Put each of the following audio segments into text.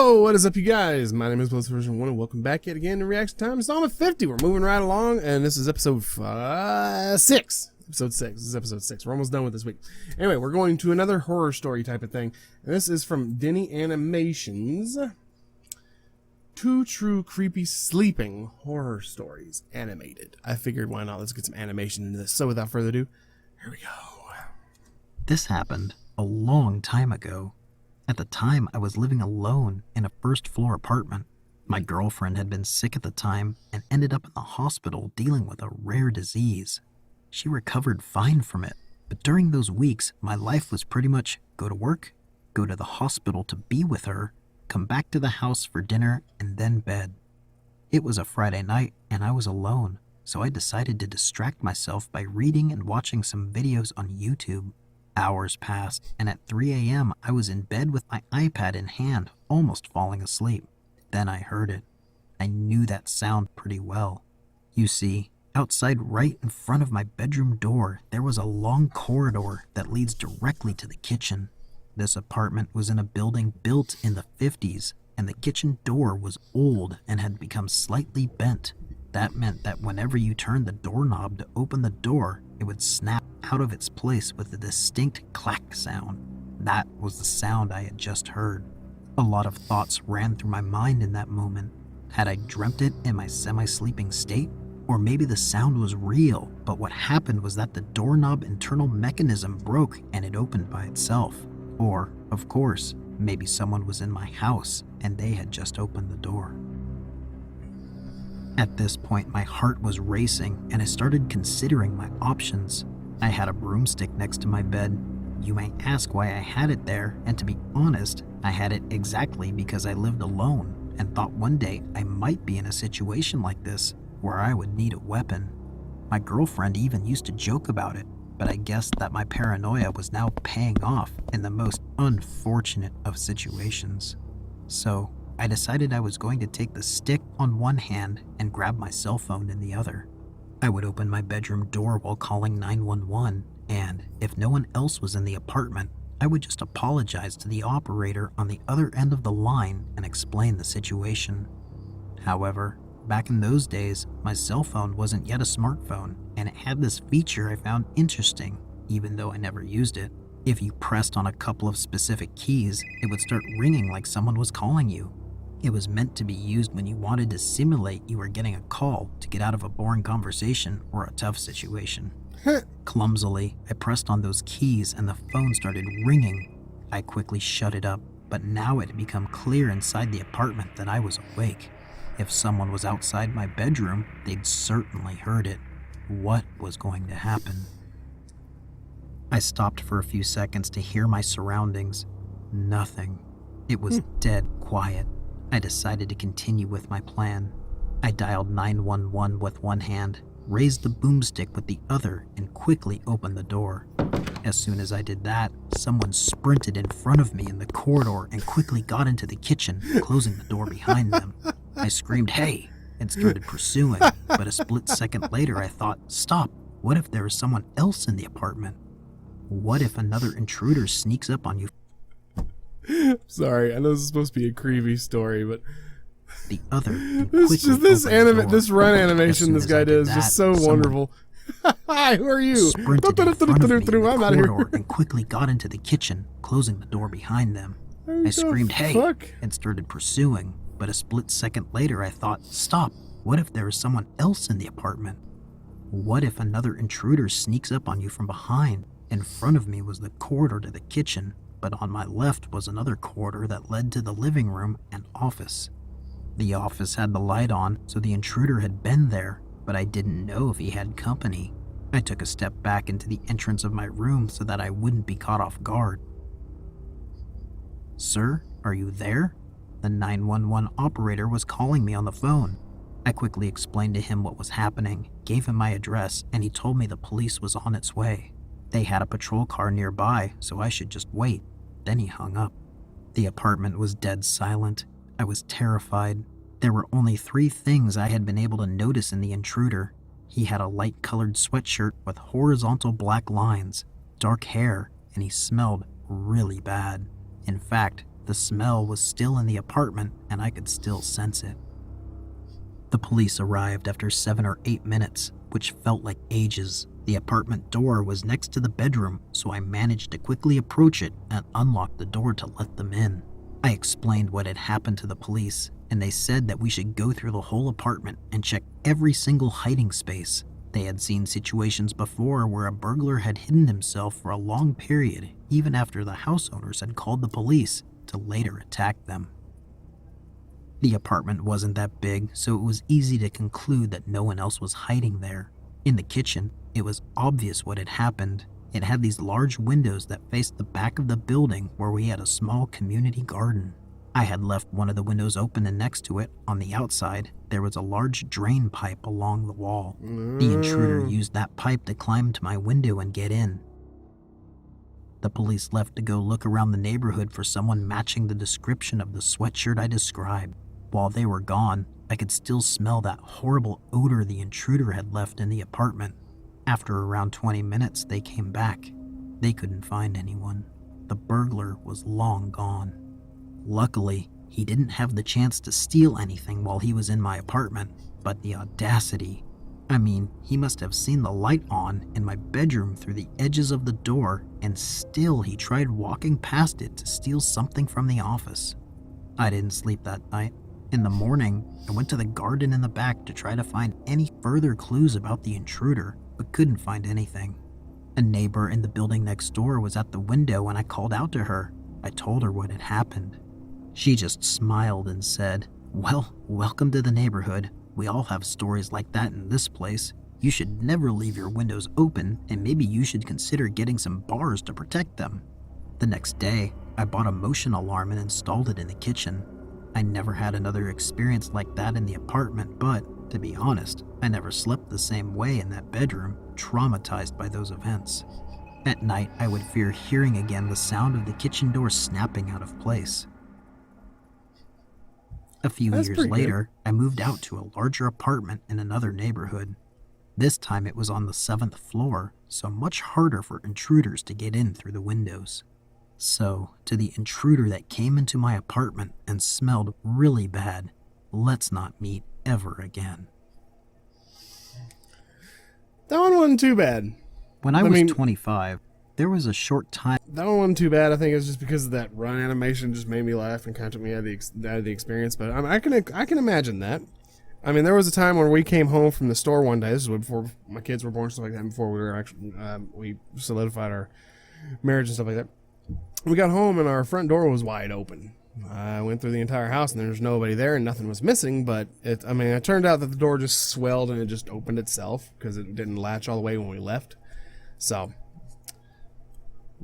Yo, what is up, you guys? My name is Version 1, and welcome back yet again to Reaction Time. Installment 50. We're moving right along, and this is episode 6. Episode 6. This is episode 6. We're almost done with this week. Anyway, we're going to another horror story type of thing. And this is from Denny Animations. 2 true creepy sleeping horror stories animated. I figured, why not? Let's get some animation into this. So without further ado, here we go. This happened a long time ago. At the time, I was living alone in a first-floor apartment. My girlfriend had been sick at the time and ended up in the hospital dealing with a rare disease. She recovered fine from it, but during those weeks, my life was pretty much go to work, go to the hospital to be with her, come back to the house for dinner, and then bed. It was a Friday night, and I was alone, so I decided to distract myself by reading and watching some videos on YouTube. Hours passed, and at 3 a.m. I was in bed with my iPad in hand, almost falling asleep. Then I heard it. I knew that sound pretty well. You see, outside right in front of my bedroom door, there was a long corridor that leads directly to the kitchen. This apartment was in a building built in the 50s, and the kitchen door was old and had become slightly bent. That meant that whenever you turned the doorknob to open the door, it would snap out of its place with a distinct clack sound. That was the sound I had just heard. A lot of thoughts ran through my mind in that moment. Had I dreamt it in my semi-sleeping state? Or maybe the sound was real, but what happened was that the doorknob internal mechanism broke and it opened by itself. Or, of course, maybe someone was in my house and they had just opened the door. At this point, my heart was racing and I started considering my options. I had a broomstick next to my bed. You may ask why I had it there, and to be honest, I had it exactly because I lived alone and thought one day I might be in a situation like this where I would need a weapon. My girlfriend even used to joke about it, but I guessed that my paranoia was now paying off in the most unfortunate of situations. So I decided I was going to take the stick on one hand and grab my cell phone in the other. I would open my bedroom door while calling 911, and if no one else was in the apartment, I would just apologize to the operator on the other end of the line and explain the situation. However, back in those days, my cell phone wasn't yet a smartphone, and it had this feature I found interesting, even though I never used it. If you pressed on a couple of specific keys, it would start ringing like someone was calling you. It was meant to be used when you wanted to simulate you were getting a call to get out of a boring conversation or a tough situation. Clumsily, I pressed on those keys and the phone started ringing. I quickly shut it up, but now it had become clear inside the apartment that I was awake. If someone was outside my bedroom, they'd certainly heard it. What was going to happen? I stopped for a few seconds to hear my surroundings. Nothing. It was dead quiet. I decided to continue with my plan. I dialed 911 with one hand, raised the boomstick with the other, and quickly opened the door. As soon as I did that, someone sprinted in front of me in the corridor and quickly got into the kitchen, closing the door behind them. I screamed, "Hey!" and started pursuing, but a split second later I thought, stop, what if there is someone else in the apartment? What if another intruder sneaks up on you? Sorry, I know this is supposed to be a creepy story, but The other. This run animation this guy did is just so wonderful. Hi, who are you? Sprinted in front of me in the corridor and quickly got into the kitchen, closing the door behind them. I screamed, "Hey!" and started pursuing, but a split second later I thought, stop, what if there is someone else in the apartment? What if another intruder sneaks up on you from behind? In front of me was the corridor to the kitchen, but on my left was another corridor that led to the living room and office. The office had the light on, so the intruder had been there, but I didn't know if he had company. I took a step back into the entrance of my room so that I wouldn't be caught off guard. "Sir, are you there?" The 911 operator was calling me on the phone. I quickly explained to him what was happening, gave him my address, and he told me the police was on its way. They had a patrol car nearby, so I should just wait. Then he hung up. The apartment was dead silent. I was terrified. There were only 3 things I had been able to notice in the intruder. He had a light-colored sweatshirt with horizontal black lines, dark hair, and he smelled really bad. In fact, The smell was still in the apartment and I could still sense it. The police arrived after 7 or 8 minutes, which felt like ages. The apartment door was next to the bedroom, so I managed to quickly approach it and unlock the door to let them in. I explained what had happened to the police, and they said that we should go through the whole apartment and check every single hiding space. They had seen situations before where a burglar had hidden himself for a long period, even after the house owners had called the police to later attack them. The apartment wasn't that big, so it was easy to conclude that no one else was hiding there. In the kitchen, it was obvious what had happened. It had these large windows that faced the back of the building where we had a small community garden. I had left one of the windows open, and next to it, on the outside, there was a large drain pipe along the wall. The intruder used that pipe to climb to my window and get in. The police left to go look around the neighborhood for someone matching the description of the sweatshirt I described. While they were gone, I could still smell that horrible odor the intruder had left in the apartment. After around 20 minutes, they came back. They couldn't find anyone. The burglar was long gone. Luckily, he didn't have the chance to steal anything while he was in my apartment, but the audacity. I mean, he must have seen the light on in my bedroom through the edges of the door, and still he tried walking past it to steal something from the office. I didn't sleep that night. In the morning, I went to the garden in the back to try to find any further clues about the intruder, but couldn't find anything. A neighbor in the building next door was at the window when I called out to her. I told her what had happened. She just smiled and said, "Well, welcome to the neighborhood. We all have stories like that in this place. You should never leave your windows open, and maybe you should consider getting some bars to protect them." The next day, I bought a motion alarm and installed it in the kitchen. I never had another experience like that in the apartment, but, to be honest, I never slept the same way in that bedroom, traumatized by those events. At night, I would fear hearing again the sound of the kitchen door snapping out of place. A few years later, I moved out to a larger apartment in another neighborhood. This time it was on the 7th floor, so much harder for intruders to get in through the windows. So, to the intruder that came into my apartment and smelled really bad, let's not meet ever again. That one wasn't too bad. When I was 25, there was a short time. That one wasn't too bad. I think it's just because of that run animation just made me laugh and kind of took me out of the experience. But I can imagine that. I mean, there was a time when we came home from the store one day. This was before my kids were born, stuff like that. Before we were actually we solidified our marriage and stuff like that. We got home and our front door was wide open. I went through the entire house and there was nobody there and nothing was missing. But it turned out that the door just swelled and it just opened itself because it didn't latch all the way when we left. So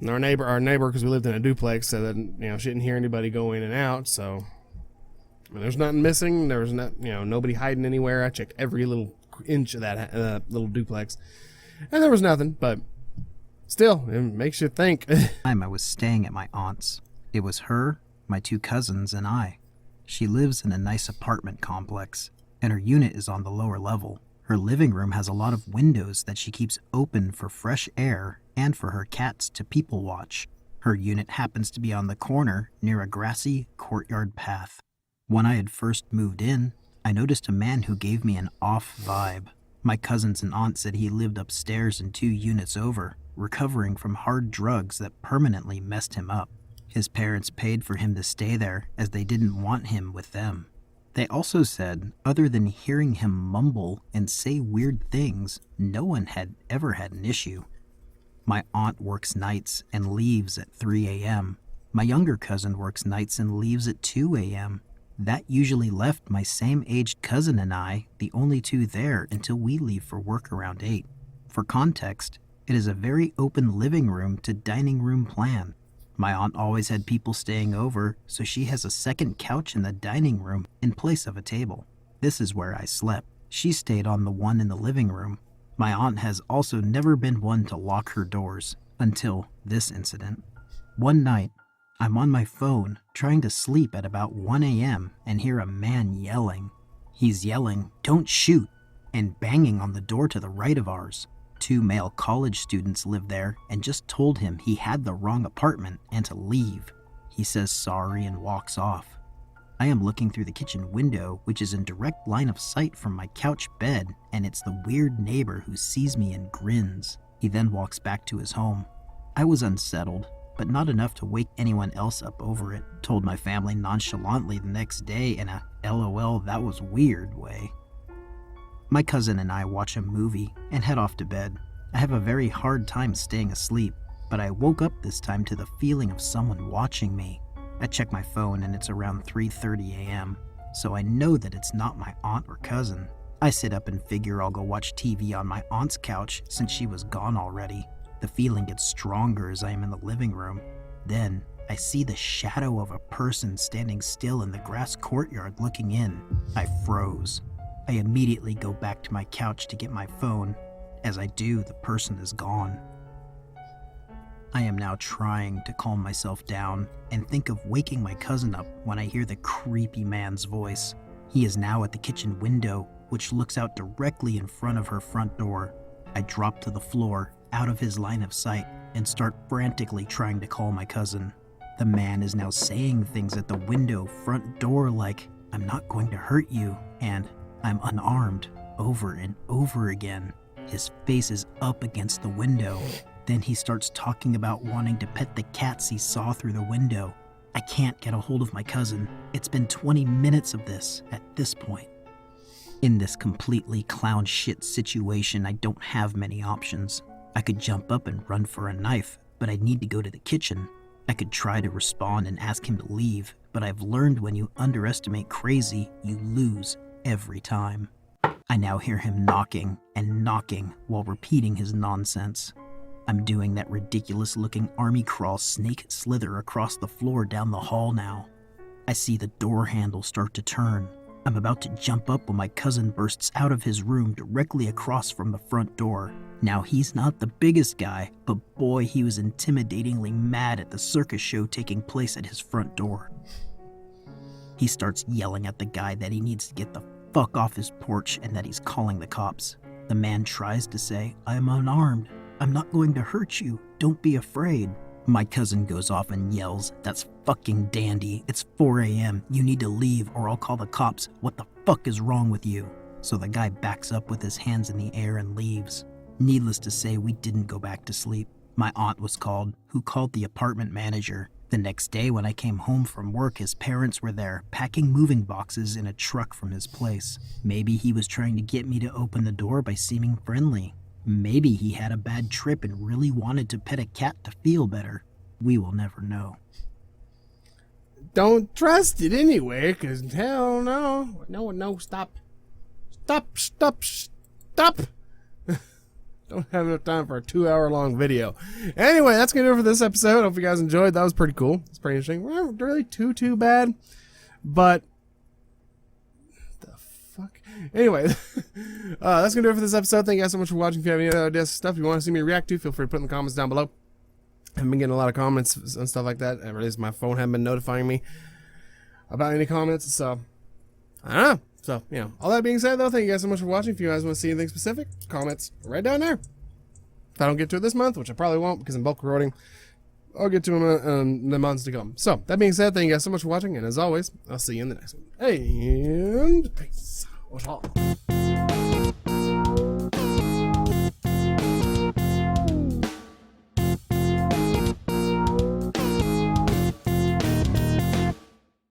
our neighbor, because we lived in a duplex, said that she didn't hear anybody go in and out. So there's nothing missing. There was nobody hiding anywhere. I checked every little inch of that little duplex, and there was nothing. But still, it makes you think. I was staying at my aunt's. It was her, my 2 cousins, and I. She lives in a nice apartment complex, and her unit is on the lower level. Her living room has a lot of windows that she keeps open for fresh air and for her cats to people watch. Her unit happens to be on the corner near a grassy courtyard path. When I had first moved in, I noticed a man who gave me an off vibe. My cousins and aunt said he lived upstairs and 2 units over, recovering from hard drugs that permanently messed him up. His parents paid for him to stay there as they didn't want him with them. They also said, other than hearing him mumble and say weird things, no one had ever had an issue. My aunt works nights and leaves at 3 a.m. My younger cousin works nights and leaves at 2 a.m. That usually left my same-aged cousin and I, the only 2 there, until we leave for work around 8. For context, it is a very open living room to dining room plan. My aunt always had people staying over, so she has a second couch in the dining room in place of a table. This is where I slept. She stayed on the one in the living room. My aunt has also never been one to lock her doors, until this incident. One night, I'm on my phone trying to sleep at about 1 a.m. and hear a man yelling. He's yelling, "Don't shoot," and banging on the door to the right of ours. 2 male college students live there and just told him he had the wrong apartment and to leave. He says sorry and walks off. I am looking through the kitchen window, which is in direct line of sight from my couch bed, and it's the weird neighbor who sees me and grins. He then walks back to his home. I was unsettled, but not enough to wake anyone else up over it. Told my family nonchalantly the next day in a LOL that was weird way. My cousin and I watch a movie and head off to bed. I have a very hard time staying asleep, but I woke up this time to the feeling of someone watching me. I check my phone and it's around 3:30 a.m., so I know that it's not my aunt or cousin. I sit up and figure I'll go watch TV on my aunt's couch since she was gone already. The feeling gets stronger as I am in the living room. Then, I see the shadow of a person standing still in the grass courtyard looking in. I froze. I immediately go back to my couch to get my phone. As I do, the person is gone. I am now trying to calm myself down and think of waking my cousin up when I hear the creepy man's voice. He is now at the kitchen window, which looks out directly in front of her front door. I drop to the floor, out of his line of sight, and start frantically trying to call my cousin. The man is now saying things at the window front door like, "I'm not going to hurt you," and "I'm unarmed," over and over again. His face is up against the window. Then he starts talking about wanting to pet the cats he saw through the window. I can't get a hold of my cousin. It's been 20 minutes of this at this point. In this completely clown shit situation, I don't have many options. I could jump up and run for a knife, but I'd need to go to the kitchen. I could try to respond and ask him to leave, but I've learned when you underestimate crazy, you lose every time. I now hear him knocking and knocking while repeating his nonsense. I'm doing that ridiculous-looking army crawl snake slither across the floor down the hall now. I see the door handle start to turn. I'm about to jump up when my cousin bursts out of his room directly across from the front door. Now he's not the biggest guy, but boy, he was intimidatingly mad at the circus show taking place at his front door. He starts yelling at the guy that he needs to get the fuck off his porch and that he's calling the cops. The man tries to say, "I'm unarmed. I'm not going to hurt you. Don't be afraid." My cousin goes off and yells, "That's fucking dandy. It's 4 a.m. You need to leave or I'll call the cops. What the fuck is wrong with you?" So the guy backs up with his hands in the air and leaves. Needless to say, we didn't go back to sleep. My aunt was called, who called the apartment manager. The next day when I came home from work, his parents were there, packing moving boxes in a truck from his place. Maybe he was trying to get me to open the door by seeming friendly. Maybe he had a bad trip and really wanted to pet a cat to feel better. We will never know. Don't trust it anyway, because hell no. No, stop. Stop. Don't have enough time for a 2-hour-long video. Anyway, that's going to do it for this episode. Hope you guys enjoyed. That was pretty cool. It's pretty interesting. We're not really too bad, but the fuck? Anyway, that's going to do it for this episode. Thank you guys so much for watching. If you have any other ideas, stuff you want to see me react to, feel free to put in the comments down below. I've been getting a lot of comments and stuff like that. I realized my phone hadn't been notifying me about any comments, so I don't know. So, all that being said, though, thank you guys so much for watching. If you guys want to see anything specific, comments right down there. If I don't get to it this month, which I probably won't because I'm bulk recording, I'll get to them in the months to come. So, that being said, thank you guys so much for watching, and as always, I'll see you in the next one. And peace. What's up?